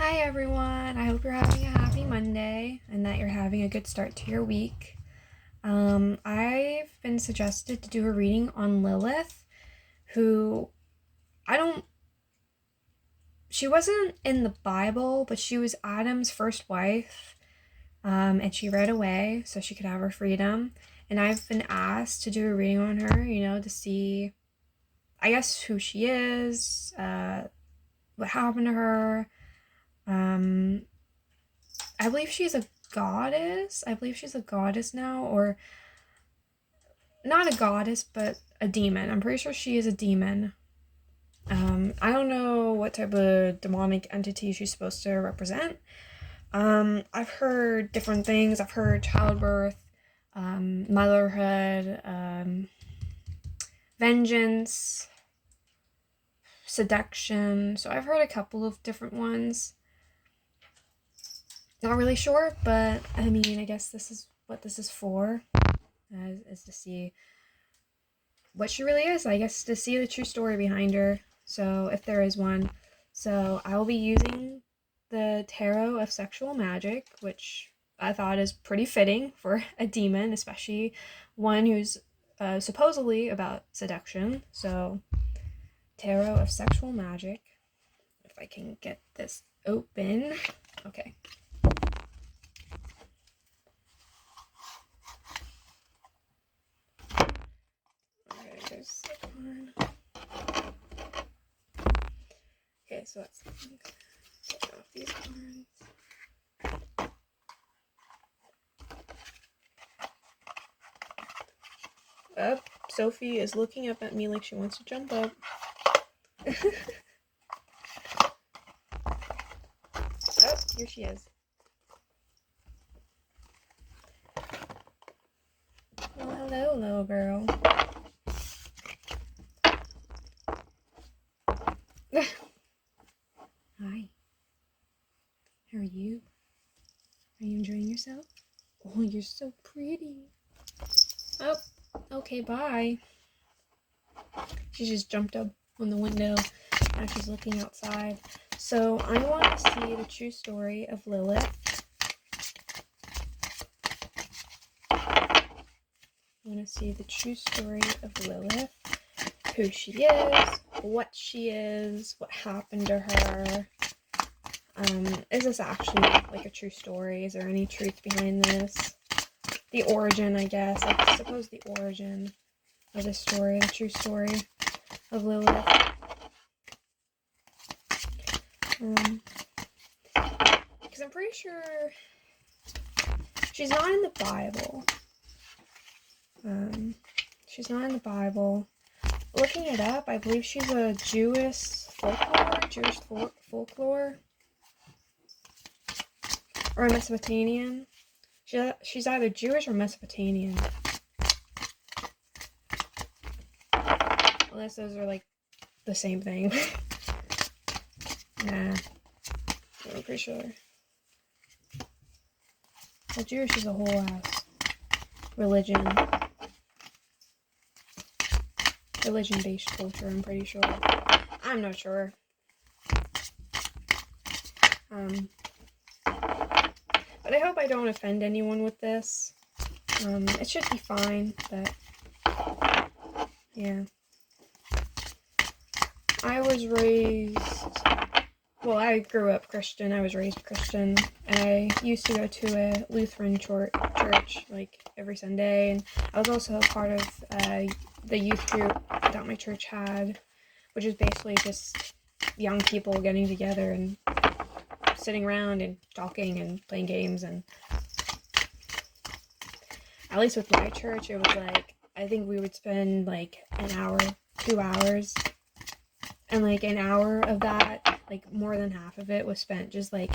Hi everyone, I hope you're having a happy Monday and that you're having a good start to your week. I've been suggested to do a reading on Lilith, who she wasn't in the Bible, but she was Adam's first wife, and she ran away so she could have her freedom. And I've been asked to do a reading on her, to see, I guess, who she is, what happened to her. I believe she's a goddess. I believe she's a goddess now, or not a goddess, but a demon. I'm pretty sure she is a demon. I don't know what type of demonic entity she's supposed to represent. I've heard different things. I've heard childbirth, motherhood, vengeance, seduction. So I've heard a couple of different ones. Not really sure, but I mean, I guess this is what this is for, is to see what she really is, I guess, to see the true story behind her, so if there is one. So I will be using the Tarot of Sexual Magic, which I thought is pretty fitting for a demon, especially one who's supposedly about seduction. So Tarot of Sexual Magic, if I can get this open. Okay. There's a card. Okay, so let's take off these cards. Oh, Sophie is looking up at me like she wants to jump up. Oh, here she is. Well, hello, little girl. Hi. How are you? Are you enjoying yourself? Oh, you're so pretty. Oh, okay, bye. She just jumped up on the window. Now she's looking outside. So I want to see the true story of Lilith. I want to see the true story of Lilith. Who she is, what she is, what happened to her. Is this actually like a true story? Is there any truth behind this? The origin, I guess. I suppose the origin of this story, the true story of Lilith. Because I'm pretty sure she's not in the Bible. She's not in the Bible. Looking it up, I believe she's a Jewish folklore, or a Mesopotamian. She's either Jewish or Mesopotamian. Unless those are like the same thing. Nah, I'm pretty sure. Well, Jewish is a whole ass religion-based culture, I'm pretty sure. I'm not sure. But I hope I don't offend anyone with this. It should be fine, but yeah. I grew up Christian. I was raised Christian. I used to go to a Lutheran church like every Sunday, and I was also a part of the youth group that my church had, which is basically just young people getting together and sitting around and talking and playing games. And at least with my church, it was like, I think we would spend like an hour, 2 hours, and like an hour of that, like more than half of it was spent just like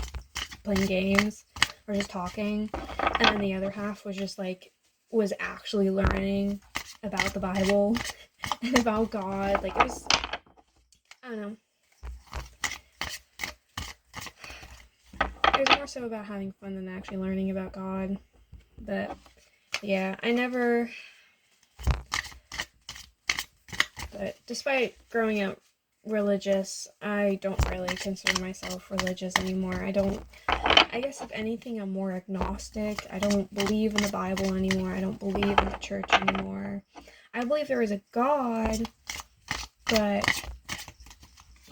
playing games or just talking, and then the other half was just like was actually learning about the Bible and about God. Like, it was, I don't know, it was more so about having fun than actually learning about God. But yeah, but despite growing up religious. I don't really consider myself religious anymore. I guess if anything, I'm more agnostic. I don't believe in the Bible anymore. I don't believe in the church anymore. I believe there is a God, but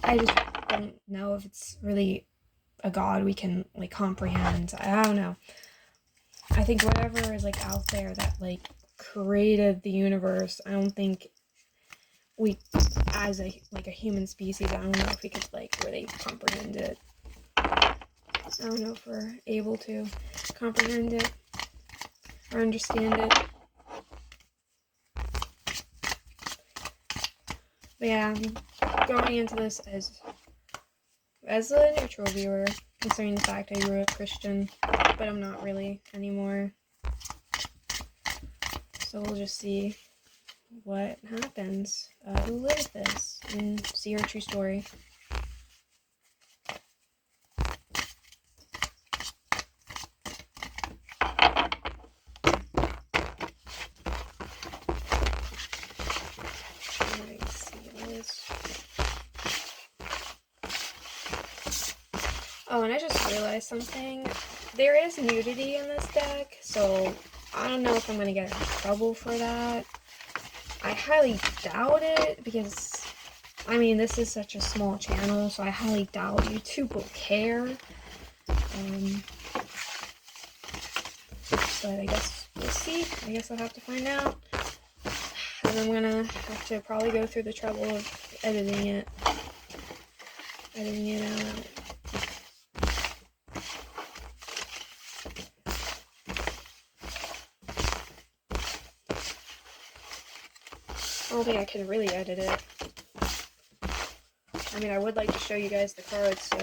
I just don't know if it's really a God we can, like, comprehend. I don't know. I think whatever is, like, out there that, like, created the universe, I don't think we, as a human species, I don't know if we could, like, really comprehend it. I don't know if we're able to comprehend it or understand it. But yeah, I'm going into this as a neutral viewer, considering the fact I grew up Christian, but I'm not really anymore. So we'll just see what happens, who Lilith is, and see her true story. Oh, and I just realized something. There is nudity in this deck, so I don't know if I'm gonna get in trouble for that. I highly doubt it, because, I mean, this is such a small channel, so I highly doubt YouTube will care. But I guess we'll see. I guess I'll have to find out. And I'm gonna have to probably go through the trouble of editing it out. I don't think I can really edit it. I mean, I would like to show you guys the cards, so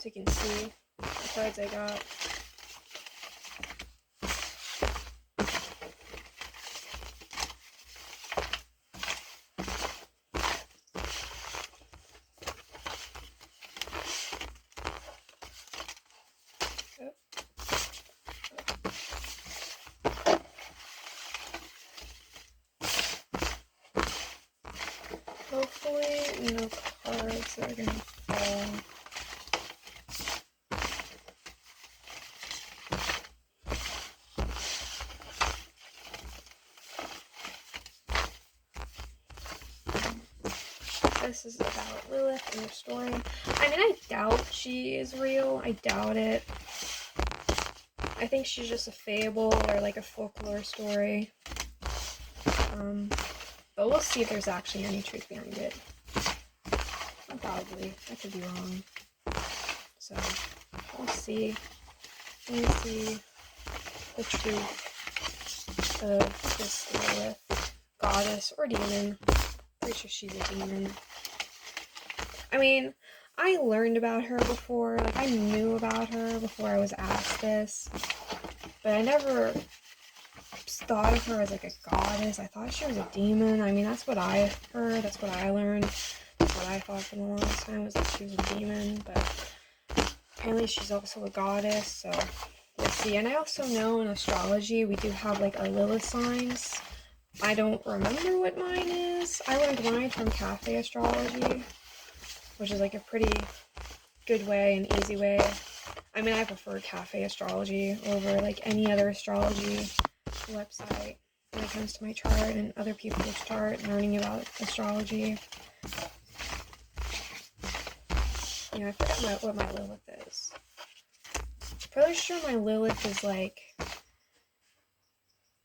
you can see the cards I got. Hopefully, no cards are gonna fall. This is about Lilith and her story. I mean, I doubt she is real. I doubt it. I think she's just a fable or like a folklore story. But we'll see if there's actually any truth behind it. Probably. I could be wrong. So, we'll see. Let me see the truth of this Lilith goddess or demon. Pretty sure she's a demon. I mean, I learned about her before. Like, I knew about her before I was asked this. But I never thought of her as, like, a goddess. I thought she was a demon. I mean, that's what I heard. That's what I learned. That's what I thought for the longest time, was that she was a demon. But apparently she's also a goddess, so we'll see. And I also know in astrology we do have, like, our Lilith signs. I don't remember what mine is. I learned mine from Cafe Astrology, which is, like, a pretty good way and easy way. I mean, I prefer Cafe Astrology over, like, any other astrology website when it comes to my chart and other people's chart, learning about astrology. You know, I forgot what my Lilith is. Pretty sure my Lilith is, like,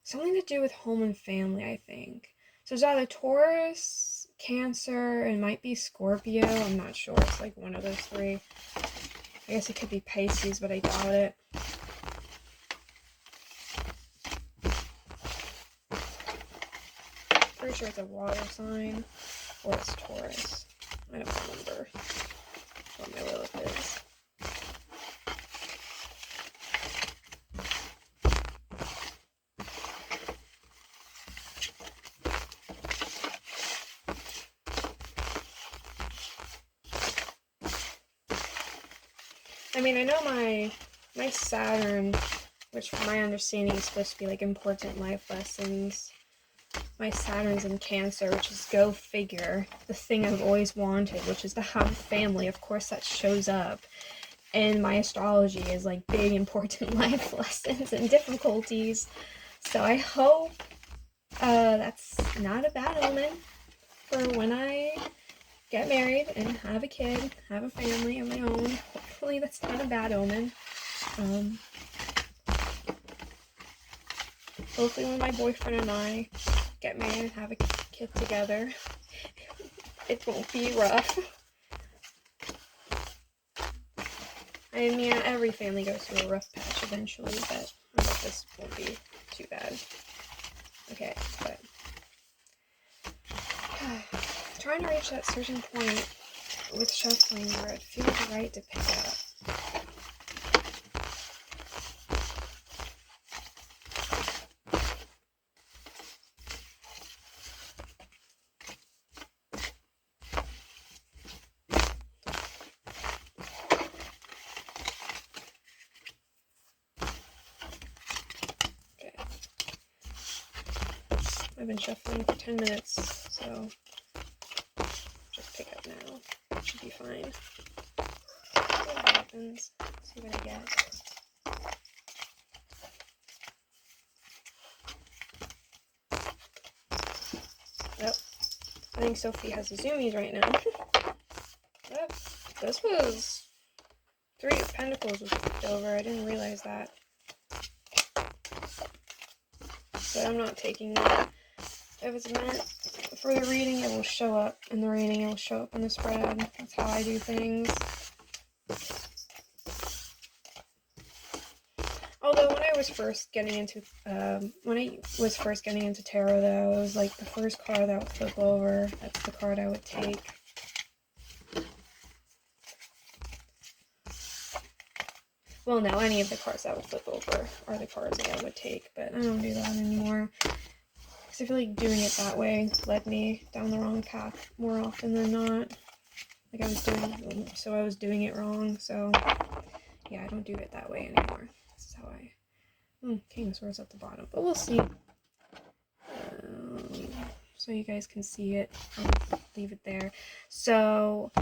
something to do with home and family, I think. So it's either Taurus, Cancer, and might be Scorpio. I'm not sure. It's like one of those three. I guess it could be Pisces, but I doubt it. Pretty sure it's a water sign, or it's Taurus. I don't remember what my Lilith is. I mean, I know my Saturn, which from my understanding is supposed to be, like, important life lessons. my Saturn's in Cancer, which is, go figure, the thing I've always wanted, which is to have a family. Of course that shows up. And my astrology is like big, important life lessons and difficulties. So I hope that's not a bad omen for when I get married and have a kid, have a family of my own. Hopefully that's not a bad omen. Hopefully when my boyfriend and I get married and have a kid together, it won't be rough. I mean, every family goes through a rough patch eventually, but I hope this won't be too bad. Okay, but trying to reach that certain point with shuffling where it feels right to pick up. I've been shuffling for 10 minutes, so just pick up now. Should be fine. See what happens. See what I get. Yep. I think Sophie has the zoomies right now. Yep. This was 3 of Pentacles was flipped over. I didn't realize that. But I'm not taking that. If it's meant for the reading, it will show up in the reading, it will show up in the spread. That's how I do things. Although when I was first getting into tarot, though, it was like the first card that would flip over. That's the card I would take. Well, no, any of the cards that would flip over are the cards that I would take, but I don't do that anymore. Because I feel like doing it that way led me down the wrong path more often than not. Like I was doing it wrong, so yeah, I don't do it that way anymore. This is how I... King of Swords at the bottom, but we'll see. So you guys can see it. I'll leave it there. So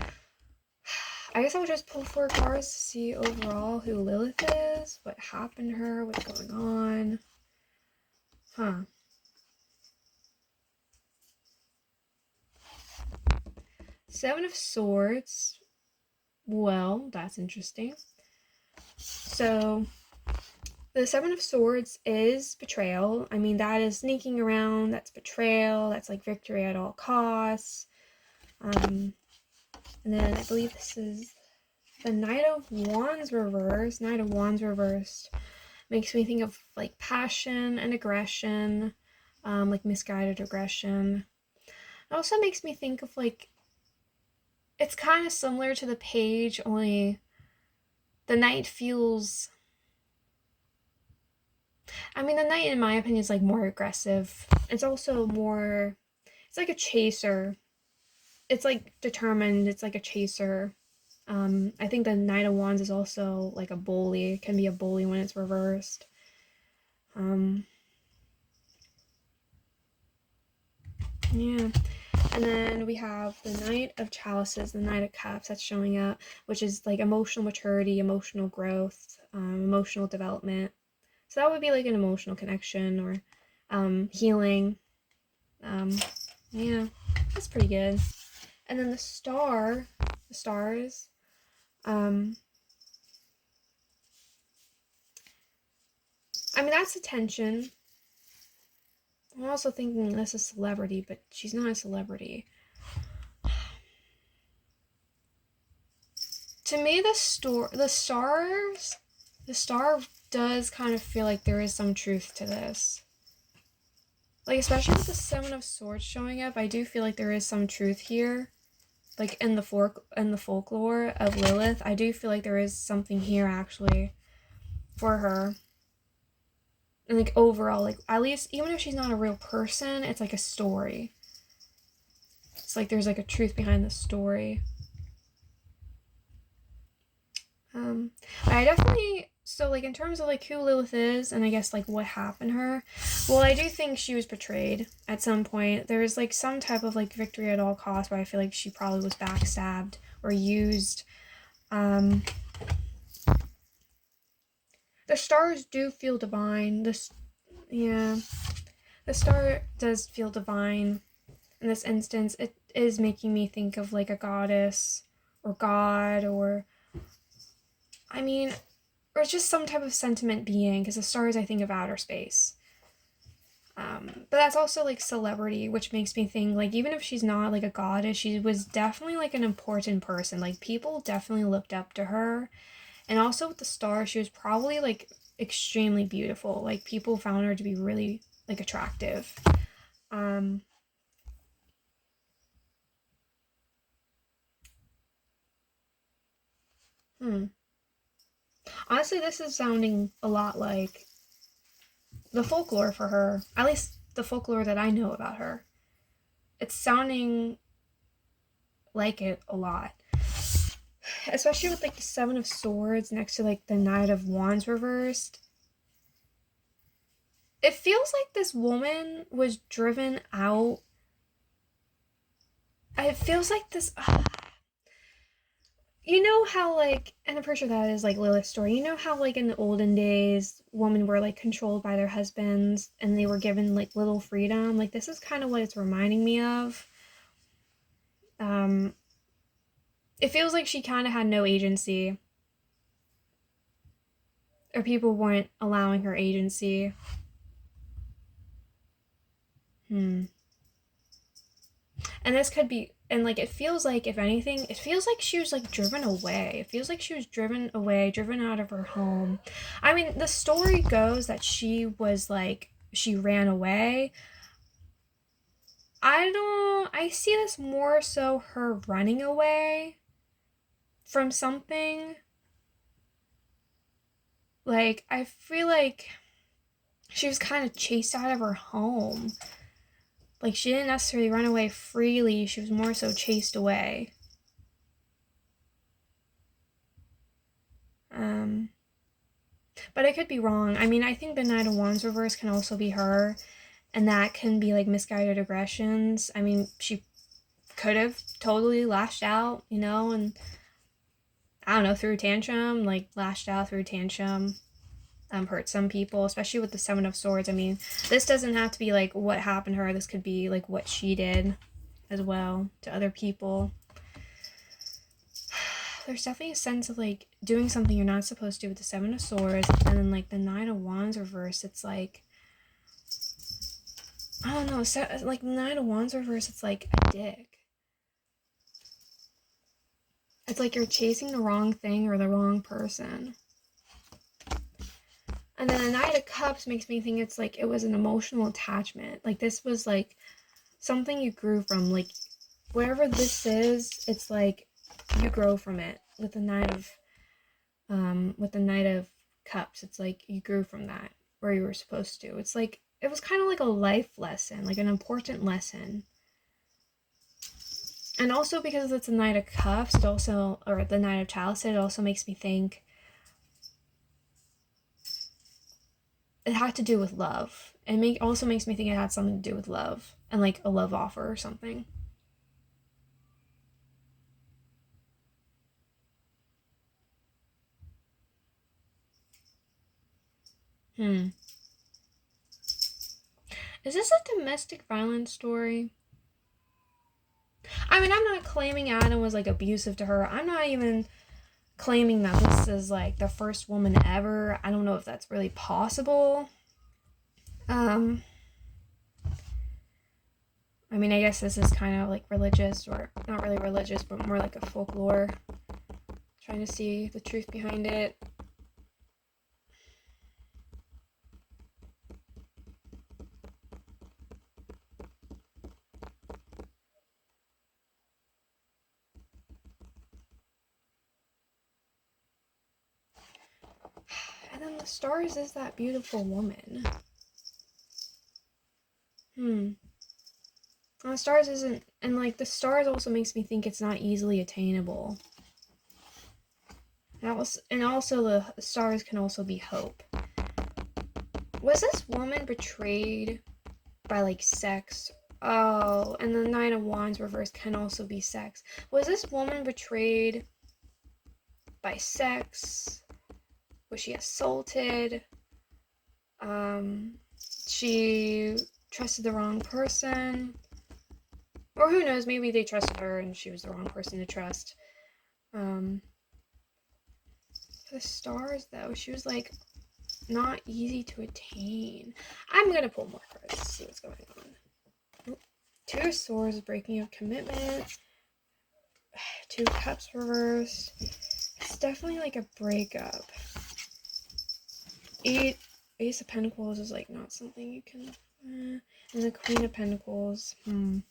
I guess I'll just pull 4 cards to see overall who Lilith is, what happened to her, what's going on. Huh. Seven of Swords. Well, that's interesting. So, the Seven of Swords is betrayal. I mean, that is sneaking around. That's betrayal. That's like victory at all costs. And then I believe this is the Knight of Wands reversed. Knight of Wands reversed makes me think of like passion and aggression, like misguided aggression. It also makes me think of like, it's kind of similar to the Page, only the Knight feels... I mean, the Knight, in my opinion, is like more aggressive. It's also more... It's like a chaser. It's like determined. It's like a chaser. I think the Knight of Wands is also like a bully. It can be a bully when it's reversed. Yeah. And then we have the Knight of Chalices, the Knight of Cups that's showing up, which is like emotional maturity, emotional growth, emotional development. So that would be like an emotional connection or healing. Yeah, that's pretty good. And then the stars, I mean, that's attention. I'm also thinking that's a celebrity, but she's not a celebrity. To me, the star does kind of feel like there is some truth to this. Like, especially with the Seven of Swords showing up, I do feel like there is some truth here. Like, in the folklore of Lilith, I do feel like there is something here, actually, for her. And, like, overall, like, at least, even if she's not a real person, it's like a story. It's like there's, like, a truth behind the story. I definitely So, like, in terms of, like, who Lilith is and I guess, like, what happened to her, well, I do think she was betrayed at some point. There was, like, some type of, like, victory at all costs where I feel like she probably was backstabbed or used. The stars do feel divine. Yeah. The star does feel divine in this instance. It is making me think of, like, a goddess or god or, I mean, or it's just some type of sentiment being, because the stars, I think of outer space. But that's also like celebrity, which makes me think like even if she's not like a goddess, she was definitely like an important person. Like people definitely looked up to her. And also with the star, she was probably like extremely beautiful. Like people found her to be really like attractive. Um hmm. Honestly, this is sounding a lot like the folklore for her. At least the folklore that I know about her. It's sounding like it a lot. Especially with like the Seven of Swords next to like the Knight of Wands reversed. It feels like this woman was driven out. It feels like this. You know how like, and I'm pretty sure that is like Lilith's story. You know how like in the olden days, women were like controlled by their husbands and they were given like little freedom. Like this is kind of what it's reminding me of. Um, it feels like she kind of had no agency, or people weren't allowing her agency. Hmm. And this could be, and like it feels like if anything, it feels like she was like driven away. It feels like she was driven away, driven out of her home. I mean, the story goes that she was like she ran away. I see this more so her running away from something. Like I feel like she was kind of chased out of her home. Like she didn't necessarily run away freely, she was more so chased away. um But I could be wrong. I mean, I think the Knight of Wands reverse can also be her, and that can be like misguided aggressions. I mean, she could have totally lashed out, you know, and I don't know, through tantrum, like lashed out through tantrum, hurt some people, especially with the Seven of Swords. I mean, this doesn't have to be like what happened to her, this could be like what she did as well to other people. There's definitely a sense of like doing something you're not supposed to with the Seven of Swords, and then like the Nine of Wands reverse, it's like, I don't know, so, like Nine of Wands reverse, it's like a dick. It's like you're chasing the wrong thing or the wrong person. And then the Knight of Cups makes me think it's like it was an emotional attachment. Like this was like something you grew from. Like wherever this is, it's like you grow from it. With the Knight of Cups, it's like you grew from that where you were supposed to. It's like it was kind of like a life lesson, like an important lesson. And also because it's a Knight of Cups, it also, or the Knight of Chalice, it also makes me think it had to do with love. It also makes me think it had something to do with love and like a love offer or something. Hmm. Is this a domestic violence story? I mean, I'm not claiming Adam was like abusive to her. I'm not even claiming that this is like the first woman ever. I don't know if that's really possible. Um, I mean, I guess this is kind of like religious, or not really religious, but more like a folklore. Trying to see the truth behind it. And then the stars is that beautiful woman. Hmm. And the stars isn't, and like the stars also makes me think it's not easily attainable. And also the stars can also be hope. Was this woman betrayed by like sex? Oh, and the Nine of Wands reversed can also be sex. Was this woman betrayed by sex? Was she assaulted? She trusted the wrong person? Or who knows, maybe they trusted her and she was the wrong person to trust. For the stars though, she was like not easy to attain. I'm gonna pull more cards to see what's going on. Two of Swords, breaking of commitment. Two of Cups reversed. It's definitely like a breakup. Ace of Pentacles is like not something you can. And the Queen of Pentacles. I'm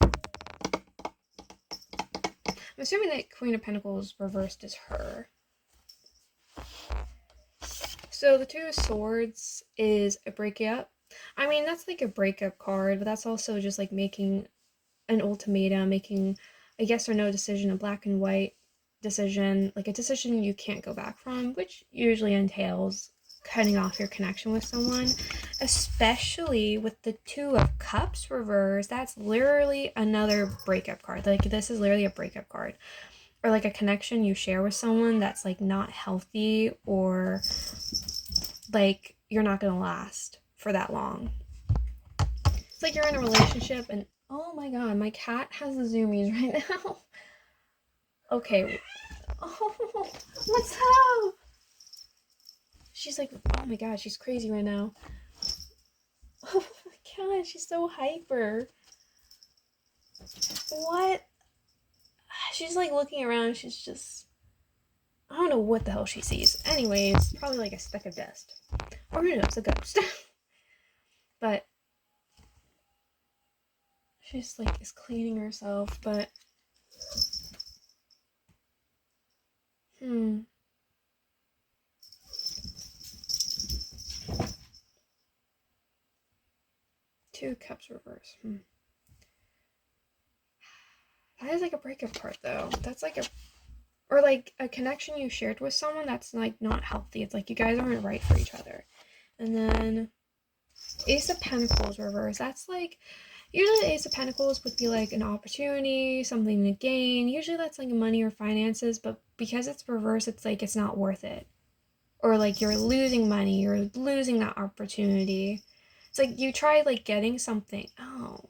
assuming that Queen of Pentacles reversed is her. So the Two of Swords is a breakup. I mean, that's like a breakup card, but that's also just like making an ultimatum, making a yes or no decision, a black and white decision, like a decision you can't go back from, which usually entails cutting off your connection with someone, especially with the Two of Cups reversed. That's literally another breakup card. Like, this is literally a breakup card. Or like a connection you share with someone that's like not healthy, or like you're not gonna last for that long. It's like you're in a relationship and oh my god, my cat has the zoomies right now. Okay. Oh, what's up? She's like, oh my god, she's crazy right now. Oh my god, she's so hyper. What? She's like looking around, she's just, I don't know what the hell she sees. Anyways, probably like a speck of dust. Or who knows, a ghost. But she's like is cleaning herself, but Two of Cups reverse. That is like a breakup card though. That's like or like a connection you shared with someone that's like not healthy. It's like you guys aren't right for each other. And then Ace of Pentacles reverse. That's like, usually the Ace of Pentacles would be like an opportunity, something to gain. Usually that's like money or finances, but because it's reverse, it's like it's not worth it. Or like you're losing money, you're losing that opportunity. It's like you try like getting something. Oh.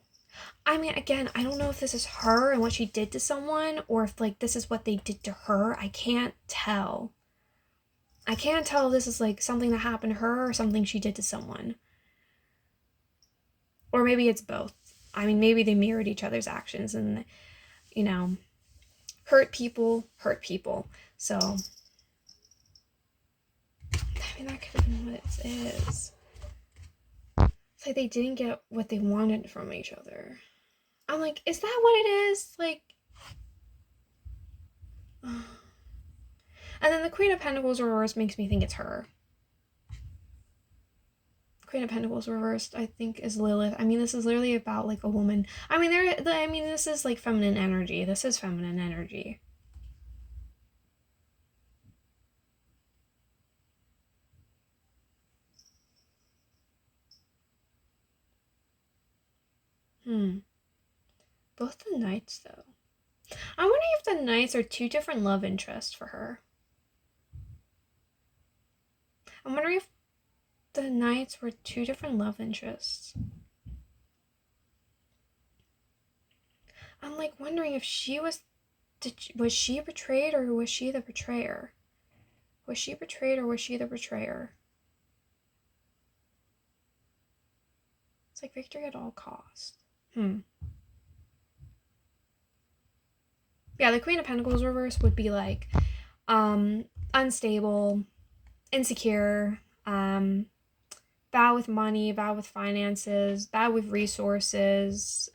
I mean, again, I don't know if this is her and what she did to someone, or if like this is what they did to her. I can't tell. I can't tell if this is like something that happened to her or something she did to someone. Or maybe it's both. I mean, maybe they mirrored each other's actions and, you know, hurt people. So, I mean, that could have been what it is. It's like they didn't get what they wanted from each other. I'm like, is that what it is? Like, and then the Queen of Pentacles reversed makes me think it's her. Queen of Pentacles reversed, I think, is Lilith. I mean, this is literally about like a woman. I mean, this is like feminine energy. This is feminine energy. Both the Knights, though. I'm wondering if the Knights are two different love interests for her. I'm wondering if the Knights were two different love interests. I'm like wondering if she was she betrayed or was she the betrayer? Was she betrayed or was she the betrayer? It's like victory at all costs. Yeah, the Queen of Pentacles reverse would be like unstable, insecure, bad with money, bad with finances, bad with resources,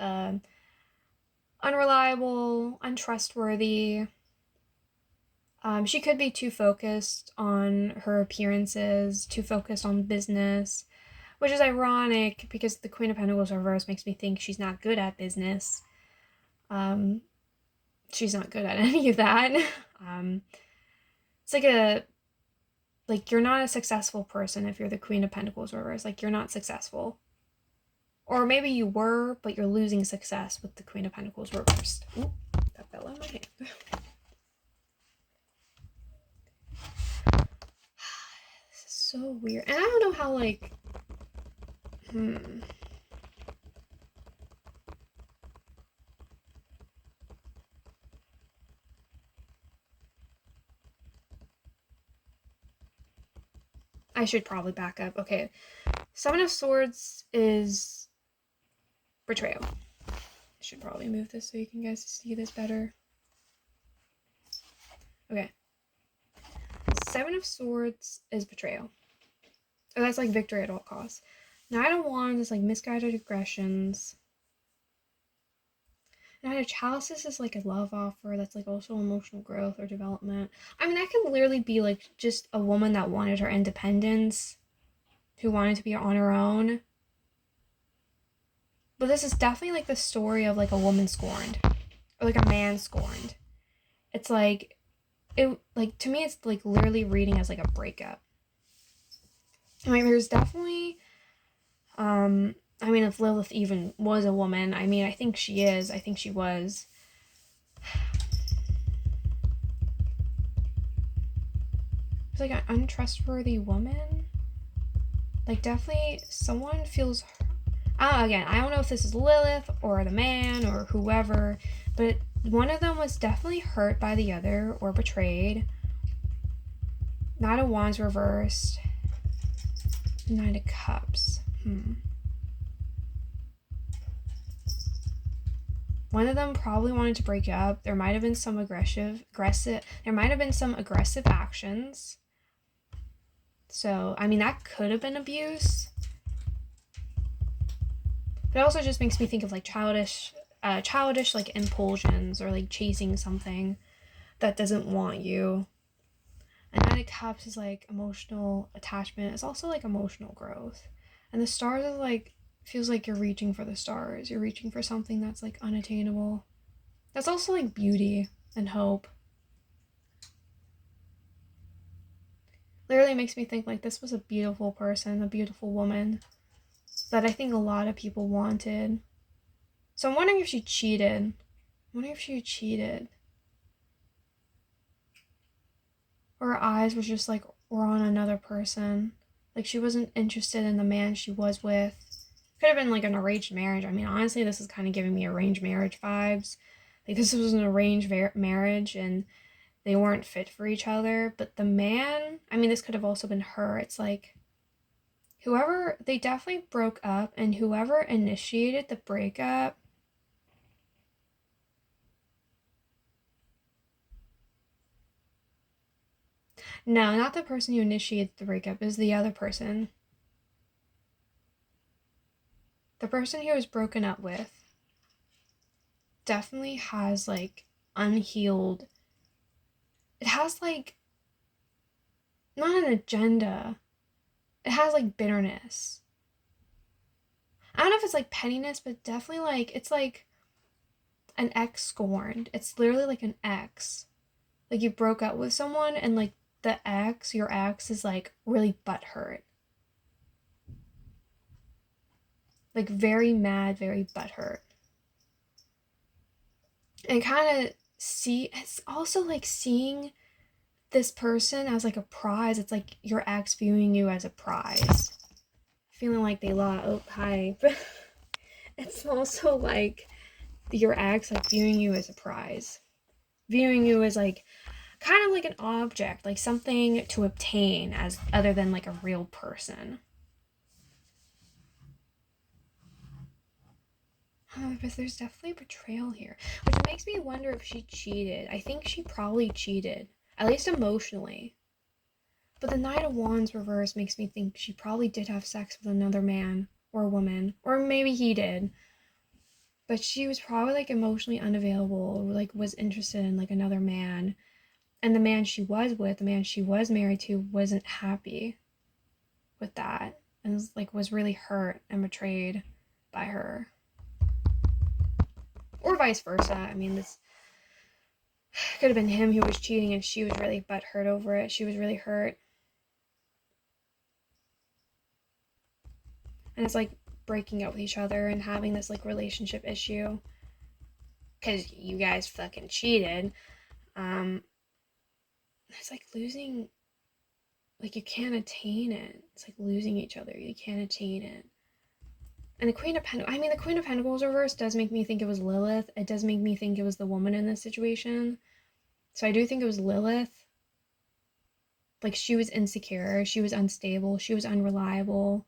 unreliable, untrustworthy. She could be too focused on her appearances, too focused on business, which is ironic because the Queen of Pentacles reverse makes me think she's not good at business. She's not good at any of that. It's like like, you're not a successful person if you're the Queen of Pentacles reversed. Like, you're not successful. Or maybe you were, but you're losing success with the Queen of Pentacles reversed. Ooh, that fell out of my hand. This is so weird. And I don't know how, like... I should probably back up. Okay. Seven of Swords is betrayal. I should probably move this so you can guys see this better. Okay. Seven of Swords is betrayal. Oh, that's like victory at all costs. Knight of Wands is like misguided aggressions. Knight of Chalices is like a love offer that's like also emotional growth or development. I mean, that can literally be like just a woman that wanted her independence, who wanted to be on her own. But this is definitely like the story of like a woman scorned, or like a man scorned. It's like, it, like, to me, it's like literally reading as like a breakup. Like, there's definitely, I mean, if Lilith even was a woman, I mean, I think she is. I think she was. It's like an untrustworthy woman. Like, definitely someone feels... again, I don't know if this is Lilith or the man or whoever, but one of them was definitely hurt by the other or betrayed. Knight of Wands reversed. Knight of Cups. One of them probably wanted to break up. There might have been some aggressive. There might have been some aggressive actions. So, I mean, that could have been abuse. But it also just makes me think of like childish like impulsions, or like chasing something that doesn't want you. And Knight of Cups is like emotional attachment. It's also like emotional growth. And the stars is like, feels like you're reaching for the stars. You're reaching for something that's like unattainable. That's also like beauty and hope. Literally makes me think like this was a beautiful person, a beautiful woman that I think a lot of people wanted. So I'm wondering if she cheated. I'm wondering if she cheated. Or her eyes was just like were on another person. Like she wasn't interested in the man she was with. Could have been like an arranged marriage. I mean, honestly, this is kind of giving me arranged marriage vibes. Like this was an arranged marriage and they weren't fit for each other. But the man, I mean, this could have also been her. It's like whoever, they definitely broke up, and whoever initiated the breakup, no, not the person who initiated the breakup, is the other person. The person he was broken up with definitely has like unhealed, it has like not an agenda, it has like bitterness. I don't know if it's like pettiness, but definitely like it's like an ex scorned. It's literally like an ex, like you broke up with someone and like your ex is like really butthurt, like very mad, very butthurt. And kind of it's also like seeing this person as like a prize. It's like your ex viewing you as a prize, feeling like they lost. Oh, hi. It's also like your ex like viewing you as a prize, viewing you as like kind of like an object, like something to obtain as other than like a real person. But there's definitely betrayal here, which makes me wonder if she cheated. I think she probably cheated, at least emotionally. But the Knight of Wands reverse makes me think she probably did have sex with another man or woman, or maybe he did. But she was probably like emotionally unavailable, or like was interested in like another man. And the man she was with, the man she was married to, wasn't happy with that, and was really hurt and betrayed by her. Or vice versa. I mean, this could have been him who was cheating and she was really butthurt over it. She was really hurt. and it's like breaking up with each other and having this like relationship issue because you guys fucking cheated. It's like losing, like you can't attain it. It's like losing each other. You can't attain it. And the Queen of Pentacles, I mean, the Queen of Pentacles reverse does make me think it was Lilith. It does make me think it was the woman in this situation. So I do think it was Lilith. Like, she was insecure, she was unstable, she was unreliable,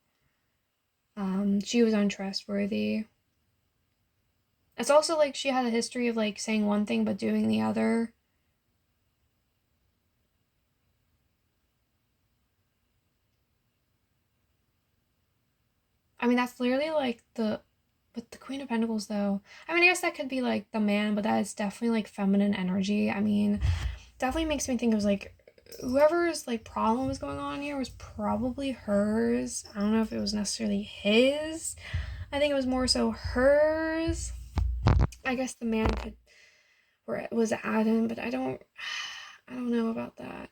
she was untrustworthy. It's also like she had a history of like saying one thing but doing the other. I mean, that's literally like with the Queen of Pentacles though. I mean, I guess that could be like the man, but that is definitely like feminine energy. I mean, definitely makes me think it was like whoever's like problem was going on here was probably hers. I don't know if it was necessarily his. I think it was more so hers. I guess the man could, or it was Adam, but I don't know about that.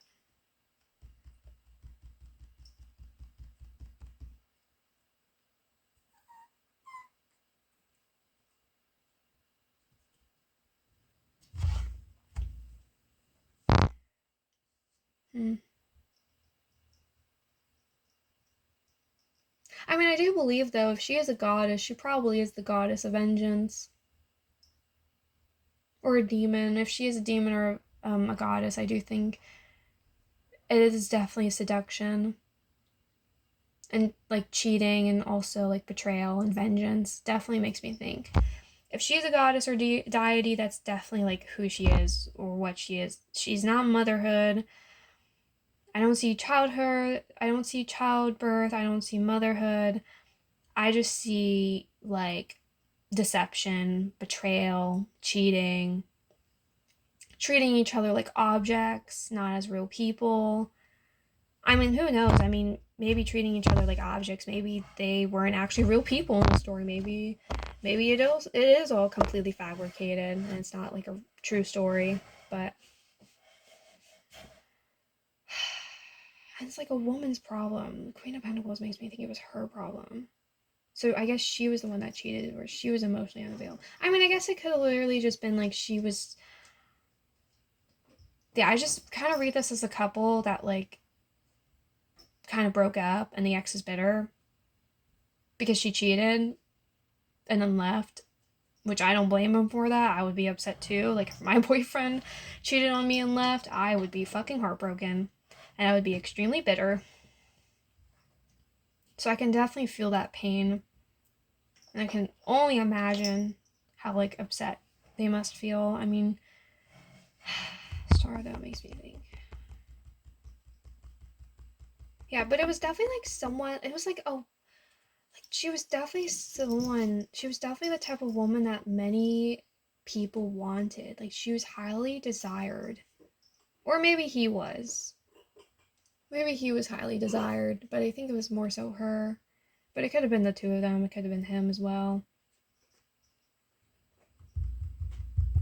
I mean, I do believe though, if she is a goddess, she probably is the goddess of vengeance. Or a demon. If she is a demon or a goddess, I do think it is definitely seduction. And like cheating and also like betrayal and vengeance definitely makes me think. If she's a goddess or deity, that's definitely like who she is or what she is. She's not motherhood. I don't see childhood. I don't see childbirth. I don't see motherhood. I just see like deception, betrayal, cheating, treating each other like objects, not as real people. I mean, who knows? I mean, maybe treating each other like objects. Maybe they weren't actually real people in the story. Maybe it is all completely fabricated and it's not like a true story. But it's like a woman's problem. The Queen of Pentacles makes me think it was her problem. So I guess she was the one that cheated, or she was emotionally unavailable. I mean, I guess it could have literally just been like she was. Yeah, I just kind of read this as a couple that like kind of broke up and the ex is bitter because she cheated and then left, which I don't blame him for that. I would be upset too. Like if my boyfriend cheated on me and left, I would be fucking heartbroken and I would be extremely bitter. So I can definitely feel that pain. And I can only imagine how like upset they must feel. I mean, Star though makes me think. Yeah, but it was definitely like someone, it was like, oh, like she was definitely someone, she was definitely the type of woman that many people wanted. Like she was highly desired. Or maybe he was. Maybe he was highly desired, but I think it was more so her. But it could have been the two of them, it could have been him as well.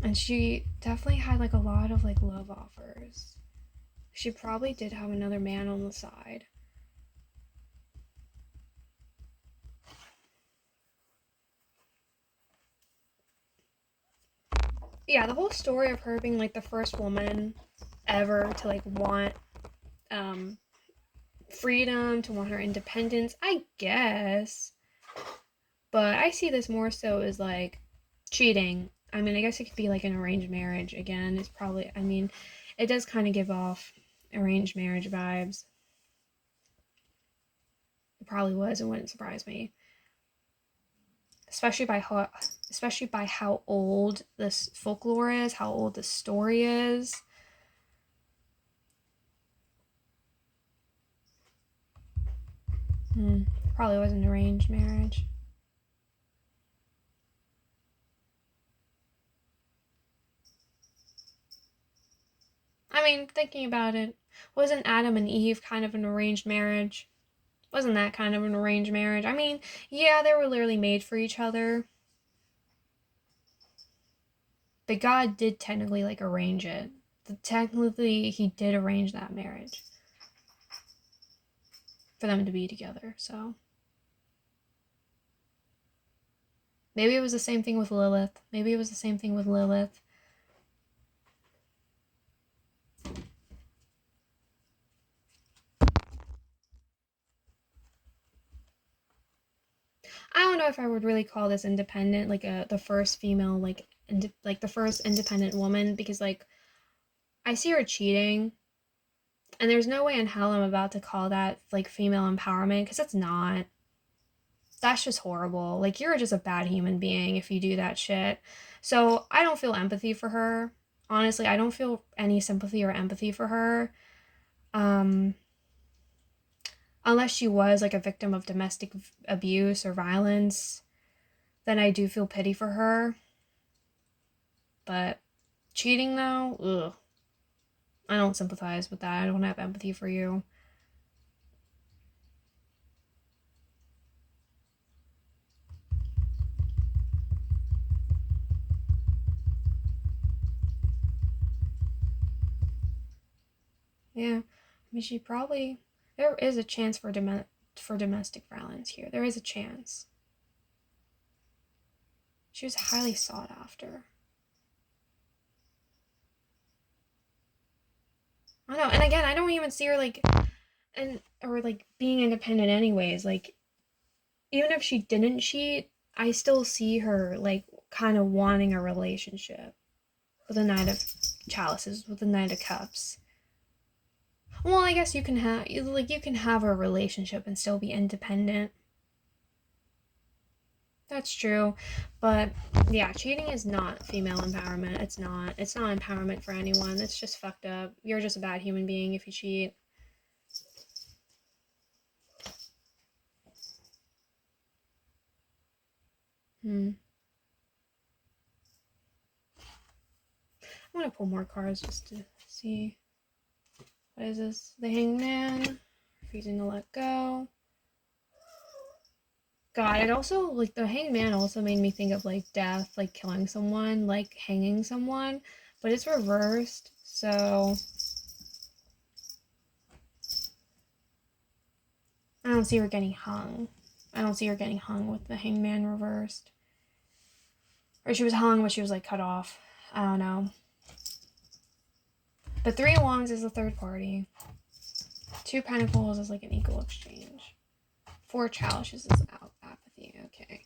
And she definitely had like a lot of like love offers. She probably did have another man on the side. Yeah, the whole story of her being like the first woman ever to like want freedom, to want her independence, I guess. But I see this more so as like cheating. I mean, I guess it could be like an arranged marriage again. It's probably, I mean, it does kind of give off arranged marriage vibes. It probably was. It wouldn't surprise me. Especially by how old this folklore is, how old this story is. Probably was an arranged marriage. I mean, thinking about it, wasn't Adam and Eve kind of an arranged marriage? Wasn't that kind of an arranged marriage? I mean, yeah, they were literally made for each other. But God did technically like arrange it. Technically, he did arrange that marriage for them to be together, so. Maybe it was the same thing with Lilith. Maybe it was the same thing with Lilith. I don't know if I would really call this independent, like the first female, like the first independent woman, because like I see her cheating, and there's no way in hell I'm about to call that like female empowerment, because it's not. That's just horrible. Like, you're just a bad human being if you do that shit. So I don't feel empathy for her. Honestly, I don't feel any sympathy or empathy for her. Um, unless she was like a victim of domestic abuse or violence, then I do feel pity for her. But cheating though, ugh. I don't sympathize with that. I don't have empathy for you. Yeah. I mean, she probably, there is a chance for domestic violence here. There is a chance. She was highly sought after. I know, and again, I don't even see her like, or like being independent anyways. Like, even if she didn't cheat, I still see her like kind of wanting a relationship with a Knight of Chalices, with a Knight of Cups. Well, I guess you can have a relationship and still be independent. That's true, but yeah, cheating is not female empowerment. It's not. It's not empowerment for anyone. It's just fucked up. You're just a bad human being if you cheat. I'm gonna pull more cards just to see. What is this? The Hangman. Refusing to let go. God, it also, like, the Hangman also made me think of, like, death, like, killing someone, like, hanging someone. But it's reversed, so I don't see her getting hung. I don't see her getting hung with the Hangman reversed. Or she was hung, but she was, like, cut off. I don't know. The Three of Wands is the third party. Two Pentacles is, like, an equal exchange. Four Chalices is apathy. Okay.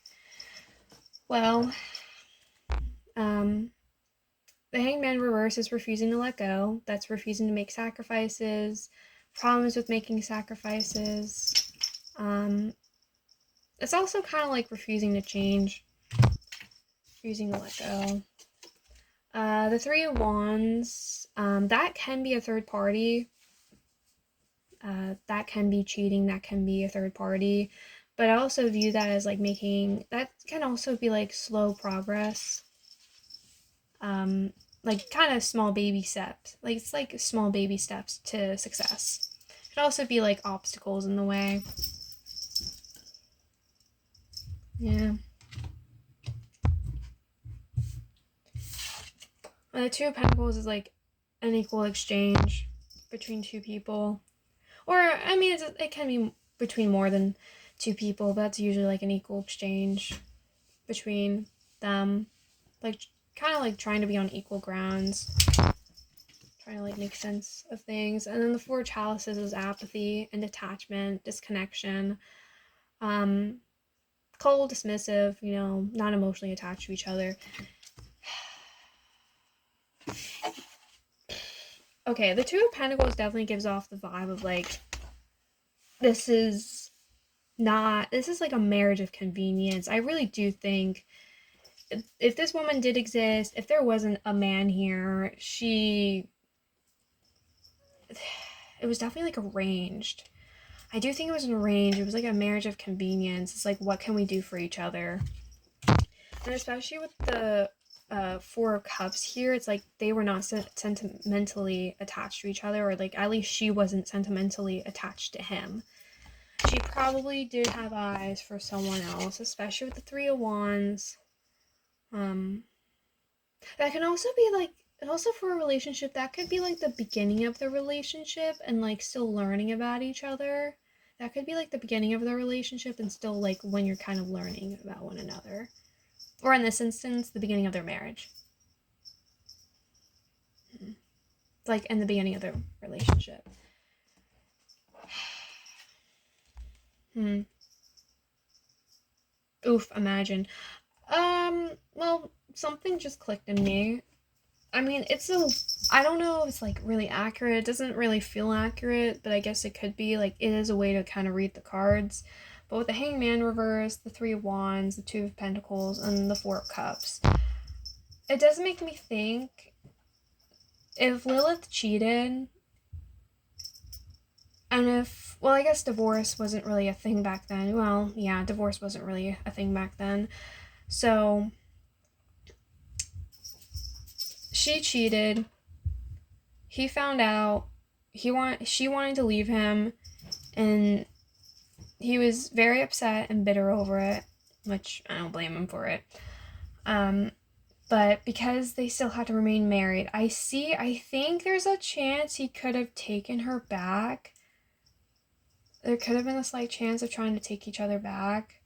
Well, the Hangman reverse is refusing to let go. That's refusing to make sacrifices, problems with making sacrifices. It's also kind of like refusing to change, refusing to let go. The Three of Wands, that can be a third party. That can be cheating, that can be a third party. But I also view that as like that can also be like slow progress. Like kind of small baby steps. Like it's like small baby steps to success. It could also be like obstacles in the way. Yeah. The Two of Pentacles is like an equal exchange between two people. Or, I mean, it can be between more than two people, but that's usually like an equal exchange between them. Like, kind of like trying to be on equal grounds. Trying to like make sense of things. And then the Four Chalices is apathy and detachment, disconnection. Cold, dismissive, not emotionally attached to each other. Okay, the Two of Pentacles definitely gives off the vibe of like, this is like a marriage of convenience. I really do think if this woman did exist, if there wasn't a man here, it was definitely like arranged. I do think it was an arranged. It was like a marriage of convenience. It's like, what can we do for each other? And especially with the Four of Cups here, it's like they were not sentimentally attached to each other, or like at least she wasn't sentimentally attached to him. She probably did have eyes for someone else, especially with the Three of Wands. That can also be like, also for a relationship, that could be like the beginning of the relationship and like still learning about each other. That could be like the beginning of the relationship and still like when you're kind of learning about one another. Or in this instance, the beginning of their marriage. Like in the beginning of their relationship. Oof, imagine. Well, something just clicked in me. I mean, I don't know if it's like really accurate. It doesn't really feel accurate, but I guess it could be. Like, it is a way to kind of read the cards. But with the Hangman reverse, the Three of Wands, the Two of Pentacles, and the Four of Cups, it does make me think if Lilith cheated, and if, well, I guess divorce wasn't really a thing back then. Well, yeah, divorce wasn't really a thing back then. So, she cheated. He found out. She wanted to leave him, and he was very upset and bitter over it, which I don't blame him for it. But because they still had to remain married, I think there's a chance he could have taken her back. There could have been a slight chance of trying to take each other back.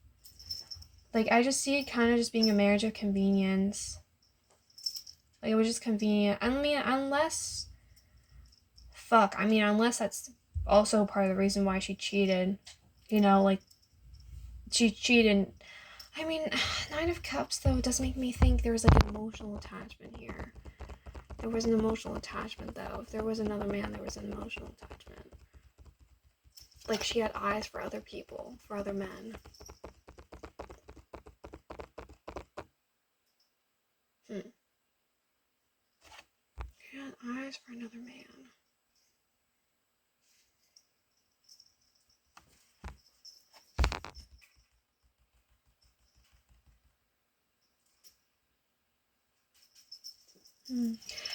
Like, I just see it kind of just being a marriage of convenience. Like, it was just convenient. I mean, unless that's also part of the reason why she cheated. You know, like, she cheated. I mean, Nine of Cups, though, does make me think there was, like, an emotional attachment here. There was an emotional attachment, though. If there was another man, there was an emotional attachment. Like, she had eyes for other people, for other men. She had eyes for another man.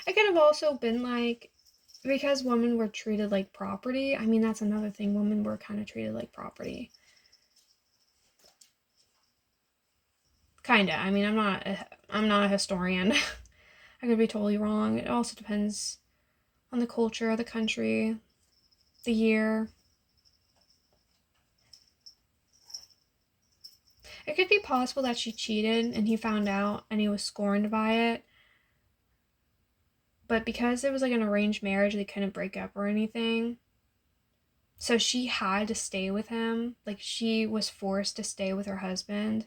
It could have also been, like, because women were treated like property. I mean, that's another thing. Women were kind of treated like property. Kinda. I mean, I'm not a historian. I could be totally wrong. It also depends on the culture, the country, the year. It could be possible that she cheated and he found out and he was scorned by it. But because it was like an arranged marriage, they couldn't break up or anything. So she had to stay with him. Like, she was forced to stay with her husband.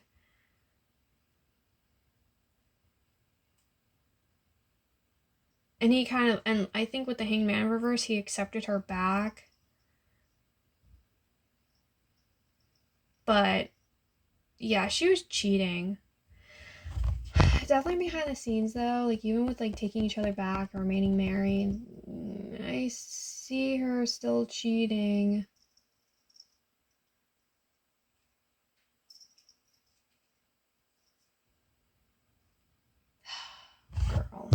And and I think with the Hangman reverse, he accepted her back. But yeah, she was cheating. Definitely behind the scenes, though, like, even with, like, taking each other back or remaining married, I see her still cheating. Girl.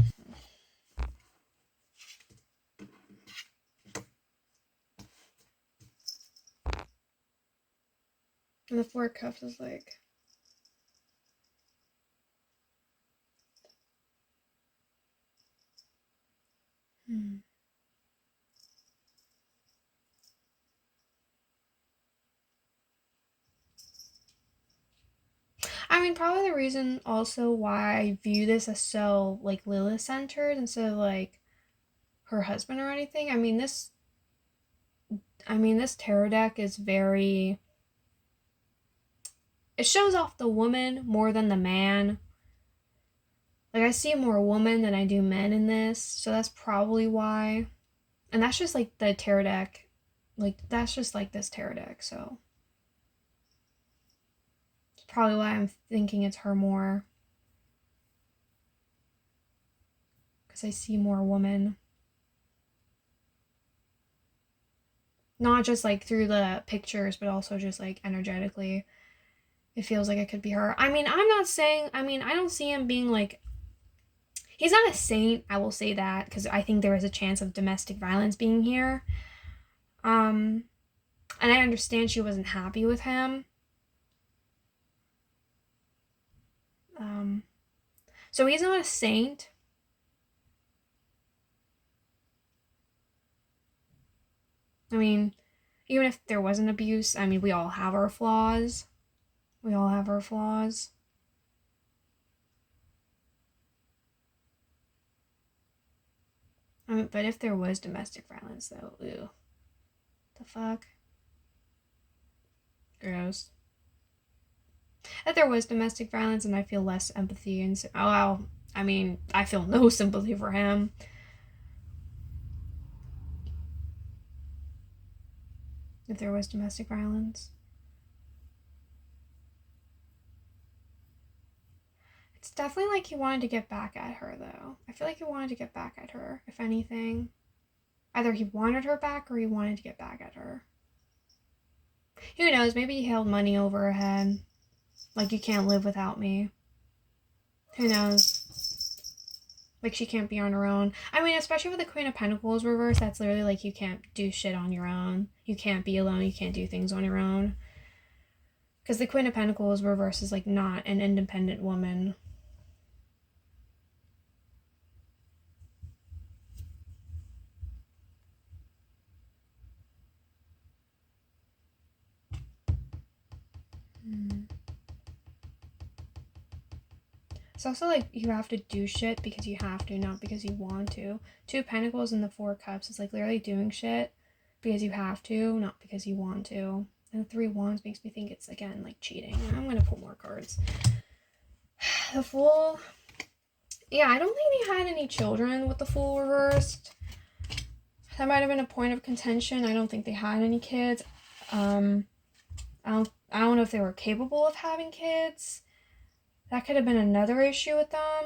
And the Four Cups is like... I mean, probably the reason also why I view this as so, like, Lilith-centered instead of, like, her husband or anything. I mean, this tarot deck is very... It shows off the woman more than the man. Like, I see more women than I do men in this, so that's probably why. And that's just, like, the tarot deck. Like, that's just, like, this tarot deck, so... It's probably why I'm thinking it's her more. Because I see more woman. Not just, like, through the pictures, but also just, like, energetically. It feels like it could be her. I mean, I'm not saying... I mean, I don't see him being, like... He's not a saint, I will say that, because I think there is a chance of domestic violence being here. And I understand she wasn't happy with him. So he's not a saint. I mean, even if there was an abuse, I mean, we all have our flaws. We all have our flaws. But if there was domestic violence, though, ew. The fuck? Gross. If there was domestic violence, and I feel less empathy and I feel no sympathy for him. If there was domestic violence. It's definitely like he wanted to get back at her, though. I feel like he wanted to get back at her, if anything. Either he wanted her back or he wanted to get back at her. Who knows? Maybe he held money over her head. Like, you can't live without me. Who knows? Like, she can't be on her own. I mean, especially with the Queen of Pentacles reversed, that's literally like you can't do shit on your own. You can't be alone. You can't do things on your own. Because the Queen of Pentacles reversed is like not an independent woman. It's also like you have to do shit because you have to, not because you want to. Two of Pentacles and the Four of Cups is like literally doing shit because you have to, not because you want to. And the Three of Wands makes me think it's, again, like cheating. I'm going to pull more cards. The Fool. Yeah, I don't think they had any children with the Fool reversed. That might have been a point of contention. I don't think they had any kids. I don't know if they were capable of having kids. That could have been another issue with them.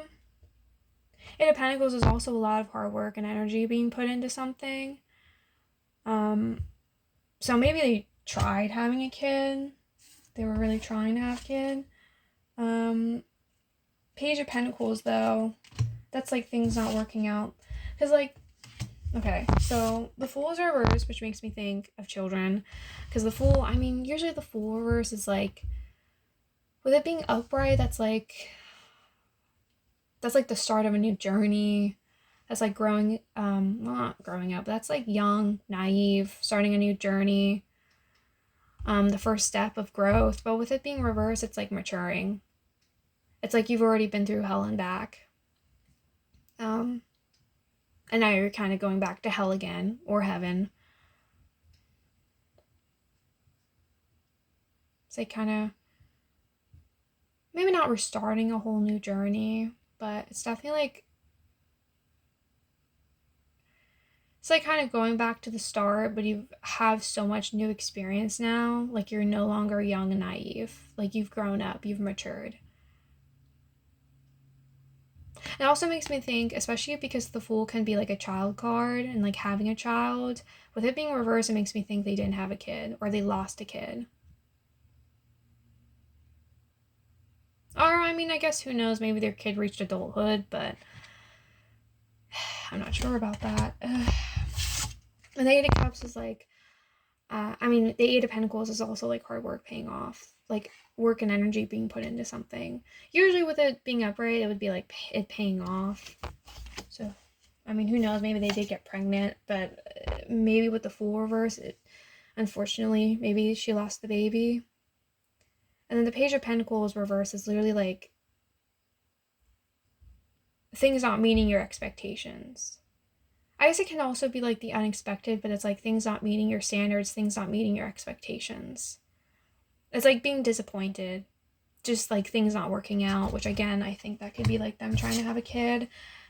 Eight of Pentacles is also a lot of hard work and energy being put into something. So maybe they tried having a kid. They were really trying to have a kid. Page of Pentacles, though, that's like things not working out. Because, like, okay, so the Fool is reversed, which makes me think of children. Because the Fool, I mean, usually the Fool reverse is like, with it being upright, that's like the start of a new journey. That's like growing, not growing up, that's like young, naive, starting a new journey. The first step of growth. But with it being reversed, it's like maturing. It's like you've already been through hell and back. And now you're kind of going back to hell again, or heaven. It's like kind of, maybe not restarting a whole new journey, but it's definitely like, it's like kind of going back to the start, but you have so much new experience now. Like, you're no longer young and naive. Like, you've grown up, you've matured. It also makes me think, especially because the Fool can be like a child card and like having a child. With it being reversed, it makes me think they didn't have a kid or they lost a kid. Or, I mean, I guess who knows, maybe their kid reached adulthood, but I'm not sure about that. And the Eight of Cups is like, the Eight of Pentacles is also like hard work paying off. Like, work and energy being put into something. Usually with it being upright, it would be like it paying off. So, I mean, who knows? Maybe they did get pregnant, but maybe with the Fool reverse, unfortunately, maybe she lost the baby. And then the Page of Pentacles reverse is literally like things not meeting your expectations. I guess it can also be like the unexpected, but it's like things not meeting your standards, things not meeting your expectations. It's like being disappointed, just like things not working out, which again, I think that could be like them trying to have a kid.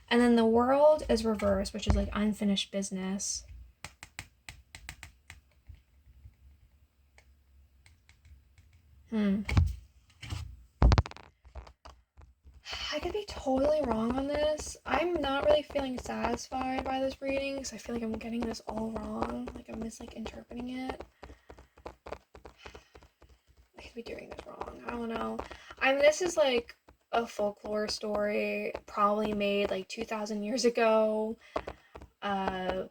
And then the World is reversed, which is like unfinished business. I could be totally wrong on this. I'm not really feeling satisfied by this reading because I feel like I'm getting this all wrong. Like, I'm interpreting it. I could be doing this wrong. I don't know. This is like a folklore story, probably made like 2,000 years ago. Who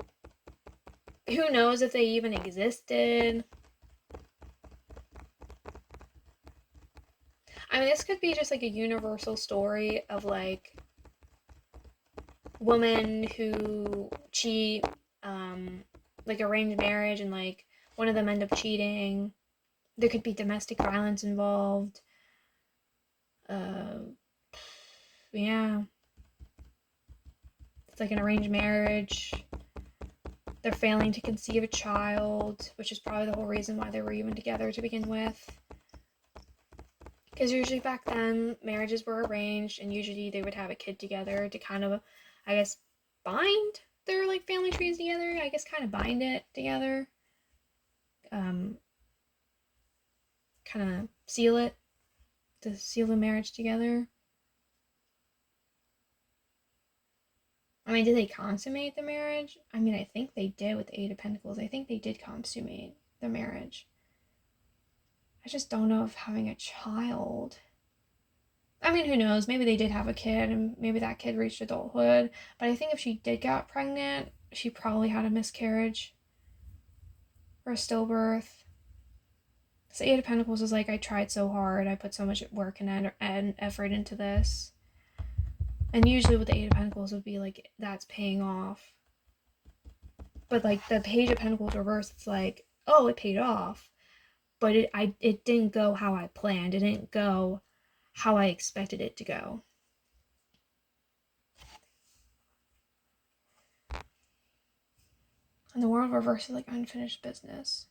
knows if they even existed? This could be just like a universal story of like women who cheat, like arranged marriage, and like one of them end up cheating. There could be domestic violence involved. Yeah. it's like an arranged marriage. They're failing to conceive a child, which is probably the whole reason why they were even together to begin with. Because usually back then, marriages were arranged, and usually they would have a kid together to kind of, I guess, bind their, like, family trees together. I guess kind of bind it together. Kind of seal it. To seal the marriage together. I mean, did they consummate the marriage? I mean, I think they did with the Eight of Pentacles. I think they did consummate the marriage. I just don't know if having a child. I mean, who knows? Maybe they did have a kid, and maybe that kid reached adulthood. But I think if she did get pregnant, she probably had a miscarriage. Or a stillbirth. The Eight of Pentacles is like, I tried so hard. I put so much work and effort into this. And usually with the Eight of Pentacles would be like, that's paying off. But like the Page of Pentacles reversed, it's like, oh, it paid off. But it didn't go how I planned. It didn't go how I expected it to go. And the World reverse is like unfinished business.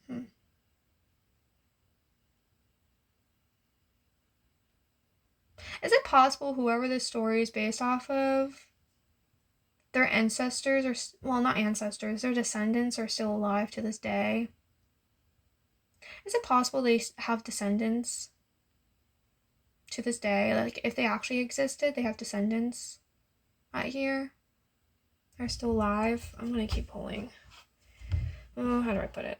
Is it possible whoever this story is based off of, their ancestors, or, well, not ancestors, their descendants are still alive to this day? Is it possible they have descendants to this day? Like, if they actually existed, they have descendants out here? They're still alive? I'm gonna keep pulling. Oh, how do I put it?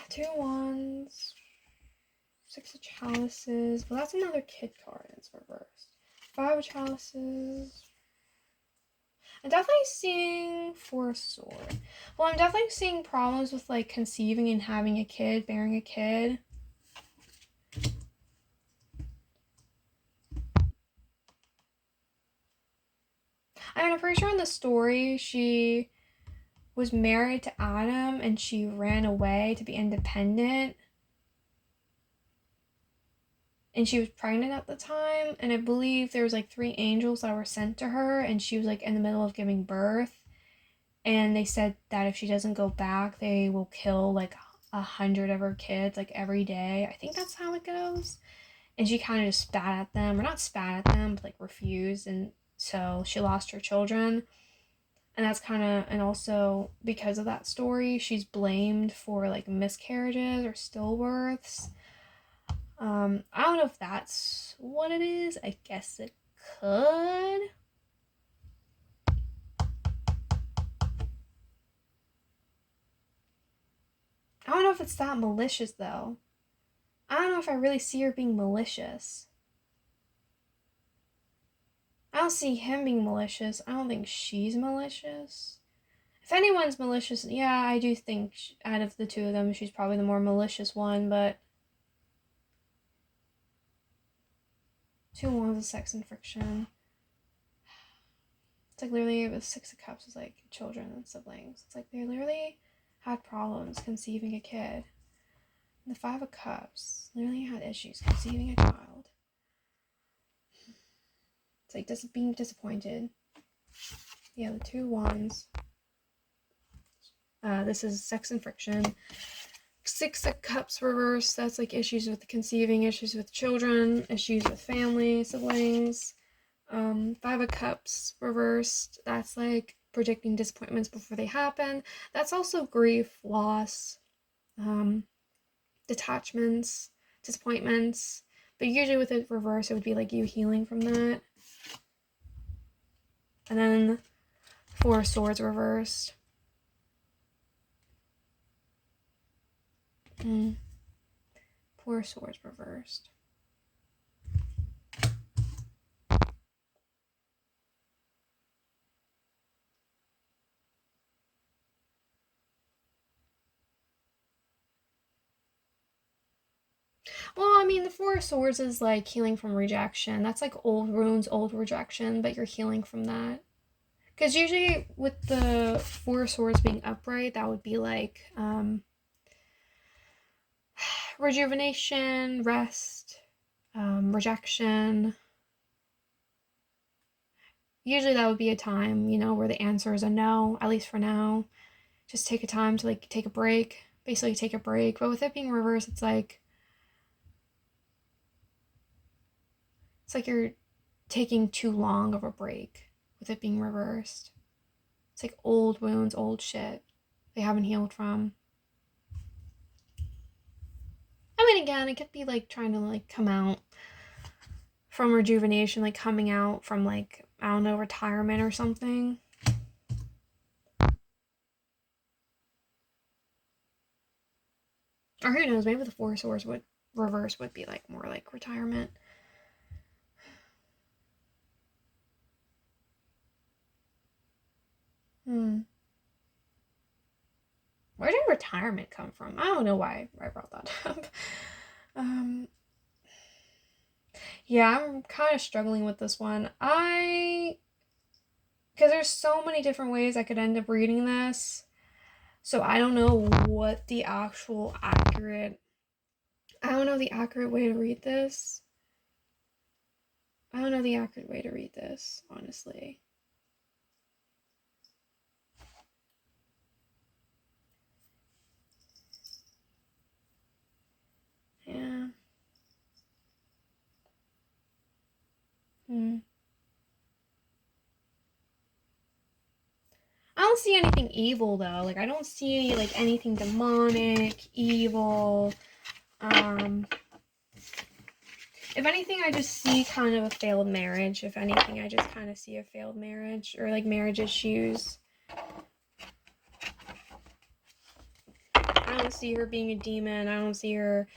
Two wands. Six of chalices. Well, that's another kid card. It's reversed. Five of chalices. I'm definitely seeing Four of Swords. Well, I'm definitely seeing problems with, like, conceiving and having a kid, bearing a kid. I mean, I'm pretty sure in the story she was married to Adam and she ran away to be independent. And she was pregnant at the time, and I believe there was like 3 angels that were sent to her, and she was like in the middle of giving birth, and they said that if she doesn't go back, they will kill like 100 of her kids like every day. I think that's how it goes. And she kind of just spat at them, or not spat at them, but like refused, and so she lost her children. And that's kind of, and also because of that story, she's blamed for like miscarriages or stillbirths. I don't know if that's what it is. I guess it could. I don't know if it's that malicious, though. I don't know if I really see her being malicious. I don't see him being malicious. I don't think she's malicious. If anyone's malicious, yeah, I do think out of the two of them, she's probably the more malicious one, but... Two wands of sex and friction. It's like literally with Six of Cups is like children and siblings. It's like they literally had problems conceiving a kid. And the Five of Cups literally had issues conceiving a child. It's like being disappointed. Yeah, the Two Wands. This is sex and friction. Six of Cups reversed. That's like issues with the conceiving, issues with children, issues with family, siblings. Five of Cups reversed. That's like predicting disappointments before they happen. That's also grief, loss, detachments, disappointments. But usually with it reversed, it would be like you healing from that. And then Four of Swords reversed. Four of Swords reversed. Well, I mean, the Four of Swords is like healing from rejection. That's like old wounds, old rejection, but you're healing from that. Because usually with the Four of Swords being upright, that would be like rejuvenation, rest, rejection. Usually that would be a time, you know, where the answer is a no, at least for now. Just take a time to like take a break, basically take a break. But with it being reversed, it's like you're taking too long of a break with it being reversed. It's like old wounds, old shit they haven't healed from. I mean, again, it could be like trying to like come out from rejuvenation, like coming out from like, I don't know, retirement or something. Or who knows, maybe the Four of Swords would reverse would be like more like retirement. Where did retirement come from? I don't know why I brought that up. Yeah, I'm kind of struggling with this one. Because there's so many different ways I could end up reading this. So I don't know what the actual accurate... I don't know the accurate way to read this. I don't know the accurate way to read this, honestly. Yeah. I don't see anything evil though. Like I don't see like anything demonic, evil. If anything, I just see kind of a failed marriage. If anything, I just kind of see a failed marriage or like marriage issues. I don't see her being a demon. I don't see her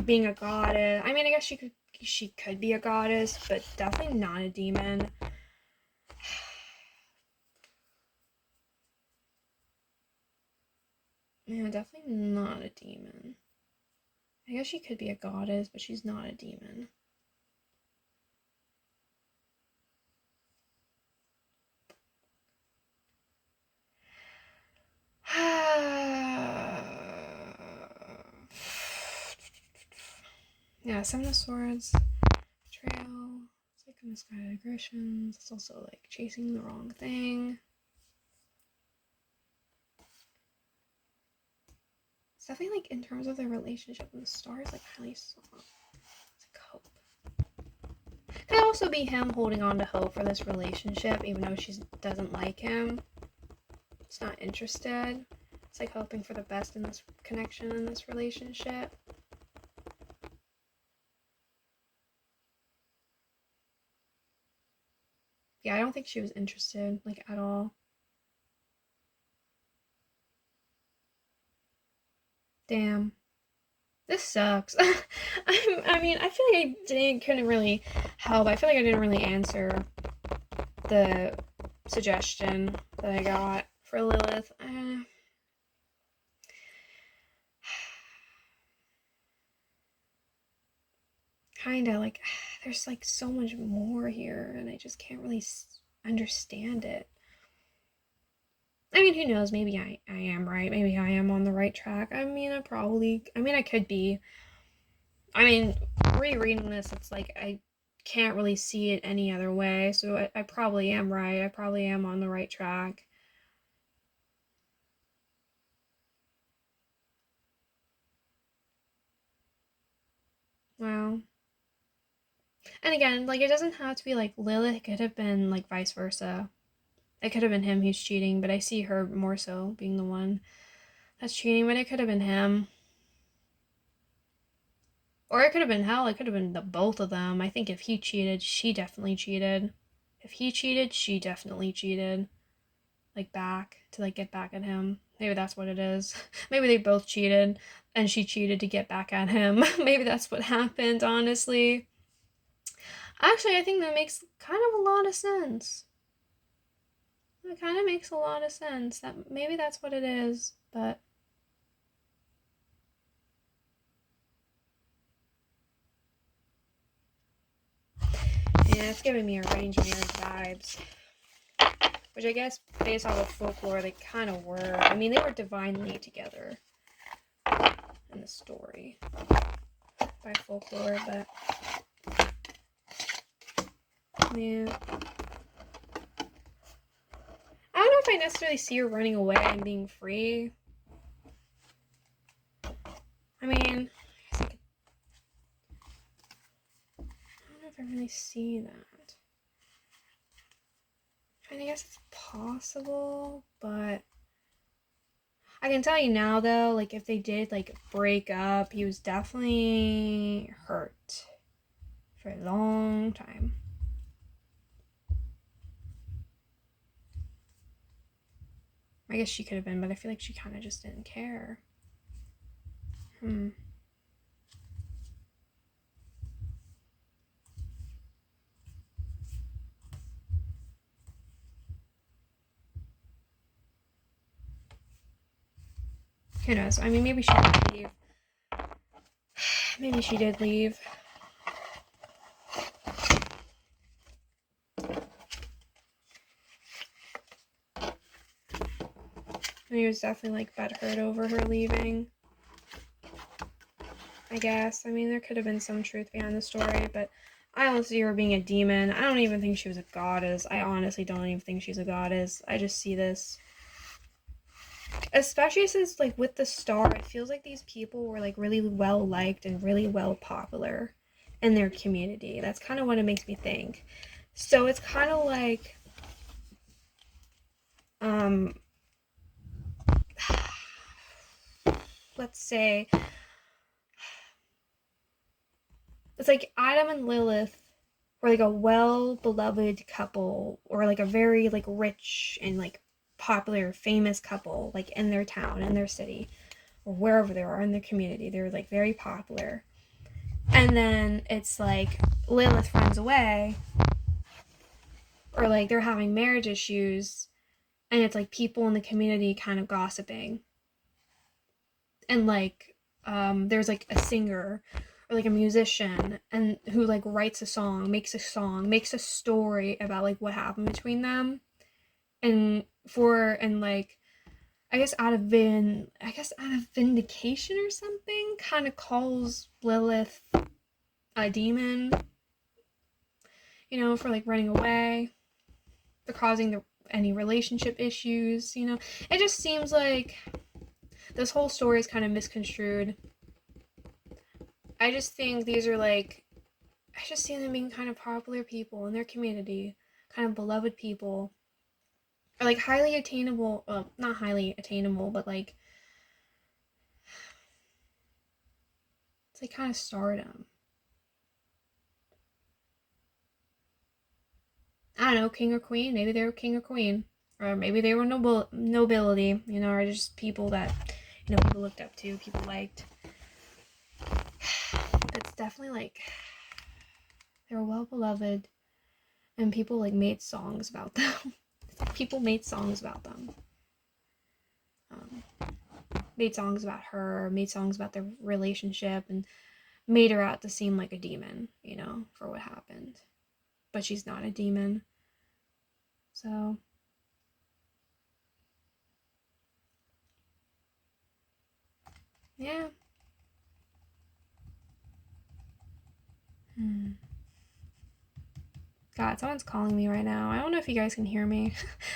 being a goddess. I mean, I guess she could be a goddess, but definitely not a demon. Yeah, definitely not a demon. I guess she could be a goddess, but she's not a demon. Yeah, Seven of Swords, betrayal, it's like misguided aggressions. It's also like chasing the wrong thing. It's definitely like in terms of their relationship and the stars, like highly soft. It's like hope. Could also be him holding on to hope for this relationship, even though she doesn't like him. It's not interested. It's like hoping for the best in this connection, in this relationship. Yeah, I don't think she was interested, like, at all. Damn. This sucks. I mean, I feel like I couldn't really help. I feel like I didn't really answer the suggestion that I got for Lilith. Kinda, like, there's, like, so much more here, and I just can't really understand it. I mean, who knows? Maybe I am right. Maybe I am on the right track. I mean, I could be. I mean, rereading this, it's like I can't really see it any other way, so I probably am right. I probably am on the right track. Wow. And again, like, it doesn't have to be like Lilith. It could have been like vice versa. It could have been him who's cheating, but I see her more so being the one that's cheating, but it could have been him. Or it could have been hell. It could have been the both of them. I think if he cheated, she definitely cheated. If he cheated, she definitely cheated. Like back to like get back at him. Maybe that's what it is. Maybe they both cheated and she cheated to get back at him. Maybe that's what happened, honestly. Actually, I think that makes kind of a lot of sense. It kind of makes a lot of sense. That maybe that's what it is, but yeah, it's giving me arranged marriage vibes. Which I guess, based off of folklore, they kind of were. I mean, they were divinely together. And in the story by folklore, but yeah. I don't know if I necessarily see her running away and being free. I mean, I don't know if I really see that. I mean, I guess it's possible, but I can tell you now, though, like, if they did, like, break up, he was definitely hurt for a long time. I guess she could have been, but I feel like she kind of just didn't care. Who knows? I mean, maybe she did leave. Maybe she did leave. And he was definitely, like, butthurt over her leaving. I guess. I mean, there could have been some truth behind the story, but I don't see her being a demon. I don't even think she was a goddess. I honestly don't even think she's a goddess. I just see this. Especially since, like, with the star, it feels like these people were, like, really well liked and really well popular in their community. That's kind of what it makes me think. So it's kind of like, let's say, it's like Adam and Lilith were, like, a well-beloved couple, or, like, a very, like, rich and, like, popular, famous couple, like, in their town, in their city, or wherever they are in their community. They're, like, very popular. And then it's like Lilith runs away, or, like, they're having marriage issues, and it's like people in the community kind of gossiping. And, like, there's, like, a singer or, like, a musician and who, like, writes a song, makes a story about, like, what happened between them, and like, I guess out of vindication or something, kind of calls Lilith a demon, you know, for, like, running away, for causing any relationship issues, you know. It just seems like this whole story is kind of misconstrued. I just think these are, like, I just see them being kind of popular people in their community, kind of beloved people, or, like, highly attainable, well, not highly attainable, but, like, it's, like, kind of stardom. I don't know, king or queen. Maybe they were king or queen, or maybe they were nobility, you know, or just people that, you know, people looked up to, people liked. It's definitely, like, they were well beloved, and people, like, made songs about them. People made songs about them. Made songs about her, made songs about their relationship, and made her out to seem like a demon, you know, for what happened. But she's not a demon. So, yeah. God, someone's calling me right now. I don't know if you guys can hear me.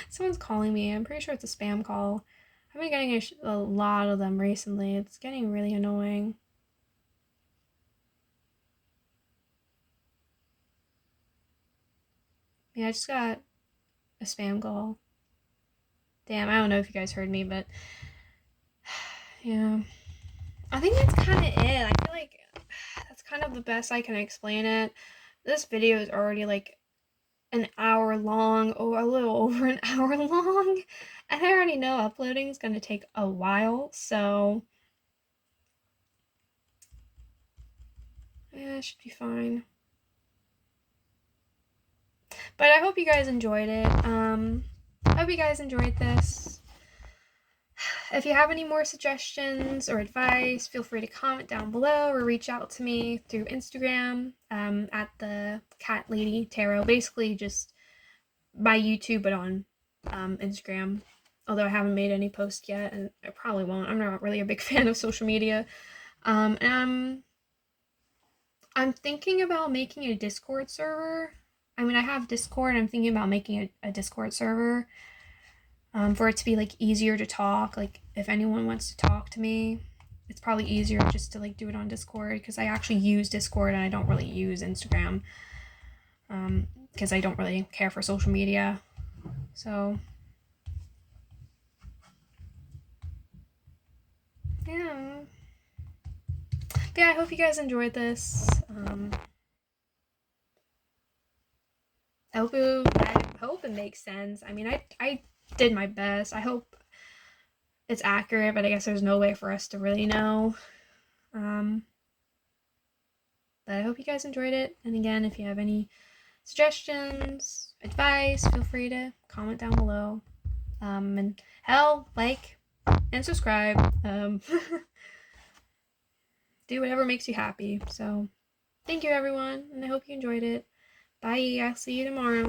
Someone's calling me. I'm pretty sure it's a spam call. I've been getting a lot of them recently. It's getting really annoying. Yeah, I just got a spam call. Damn, I don't know if you guys heard me, but yeah. I think that's kind of it. I feel like that's kind of the best I can explain it. This video is already, like, an hour long, or a little over an hour long, and I already know uploading is going to take a while, so yeah, it should be fine. But I hope you guys enjoyed it. I hope you guys enjoyed this. If you have any more suggestions or advice, feel free to comment down below or reach out to me through Instagram, at the Cat Lady Tarot. Basically just my YouTube, but on Instagram. Although I haven't made any posts yet, and I probably won't. I'm not really a big fan of social media. And I'm thinking about making a Discord server. I mean, I have Discord. I'm thinking about making a Discord server for it to be like easier to talk. Like if anyone wants to talk to me, it's probably easier just to like do it on Discord, because I actually use Discord and I don't really use Instagram because I don't really care for social media. So yeah. Yeah, I hope you guys enjoyed this. I hope it makes sense. I mean, I did my best. I hope it's accurate, but I guess there's no way for us to really know. But I hope you guys enjoyed it. And again, if you have any suggestions, advice, feel free to comment down below. And hell, like and subscribe. Do whatever makes you happy. So thank you, everyone, and I hope you enjoyed it. Bye. I'll see you tomorrow.